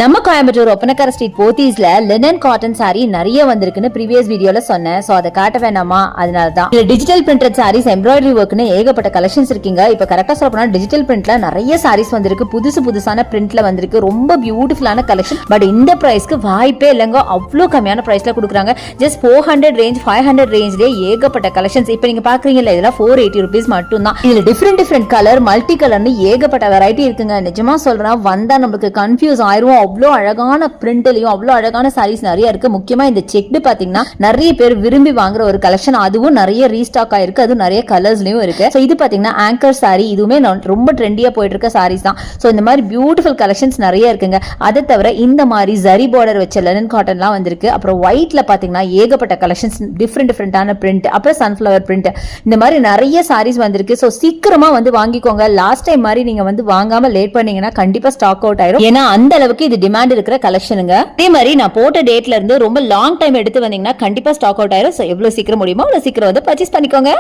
நம்ம கோயம்புத்தூர் ஒப்பனக்கார ஸ்ட்ரீட் போத்தீஸ்ல linen cotton sari நிறைய வந்திருக்குன்னு ப்ரீவியஸ் வீடியோல சொன்னேன். சோ அதை காட்ட வேணாமா? அதனாலதான் டிஜிட்டல் பிரிண்டட் சாரீஸ் எம்ப்ராய்டரி ஒர்க்னு ஏகப்பட்ட கலெக்ஷன்ஸ் இருக்கீங்க. இப்ப கரெக்டா சொல்ல போனா டிஜிட்டல் பிரிண்ட்ல நிறைய சாரீஸ் வந்திருக்கு. புதுசான பிரிண்ட்ல வந்திருக்கு. ரொம்ப பியூட்டிஃபுல்லான கலெக்ஷன். பட் இந்த பிரைஸ்க்கு வாய்ப்பே இல்லைங்க. அவ்வளவு கம்மியான பிரைஸ்ல கொடுக்குறாங்க. ஜஸ்ட் 400 ரேஞ்ச் 500 ரேஞ்ச்லயே ஏகப்பட்ட கலெக்ஷன்ஸ். இப்ப நீங்க பாக்குறீங்கல்ல, இதெல்லாம் 480 rupees மட்டும் தான். இதுல டிஃபரெண்ட் கலர், மல்டி கலர்னு ஏகப்பட்ட வெரைட்டி இருக்குங்க. நிஜமா சொல்றேன், வந்தா நமக்கு கன்ஃபியூஸ் ஆயிரும். அவ்வளோ அழகான பிரிண்ட்லயும் அவ்வளோ அழகான சாரீஸ் நிறைய இருக்கு. முக்கியமா இந்த செக்டு பாத்தீங்கன்னா நிறைய பேர் விரும்பி வாங்குற ஒரு கலெக்ஷன். அதுவும் நிறைய ரீஸ்டாக் ஆயிருக்கு. அதுவும் நிறைய கலர்ஸ்லயும் இருக்கு. சோ இது பாத்தீங்கன்னா ஆங்கர் சாரி. இதுவுமே ரொம்ப ட்ரெண்டியா போயிட்டு இருக்க சாரீஸ் தான். சோ இந்த மாதிரி பியூட்டிஃபுல் கலெக்ஷன்ஸ் நிறைய இருக்குங்க. அதை தவிர இந்த மாதிரி ஜரி பார்டர் வச்ச லெனன் காட்டன்லாம் வந்திருக்கு. அப்புறம் ஒயிட்ல பாத்தீங்கன்னா ஏகப்பட்ட கலெக்ஷன்ஸ், டிஃப்ரெண்டான பிரிண்ட், அப்புறம் சன்ஃபிளவர் பிரிண்ட், இந்த மாதிரி நிறைய சாரீஸ் வந்திருக்கு. சோ சீக்கிரமா வந்து வாங்கிக்கோங்க. லாஸ்ட் டைம் மாதிரி நீங்க வந்து வாங்காம லேட் பண்ணீங்கன்னா கண்டிப்பா ஸ்டாக் அவுட் ஆயிரும். ஏன்னா அந்த அளவுக்கு இது டிமாண்ட் இருக்கிற கலெக்ஷனுங்க. அதே மாதிரி நான் போட்ட டேட்ல இருந்து ரொம்ப லாங் டைம் எடுத்து வந்தீங்கன்னா கண்டிப்பா ஸ்டாக் அவுட் ஆயிரும். எவ்வளவு சீக்கிரம் முடியுமோ அவ்வளவு சீக்கிரம் வந்து பர்ச்சேஸ் பண்ணிக்கோங்க.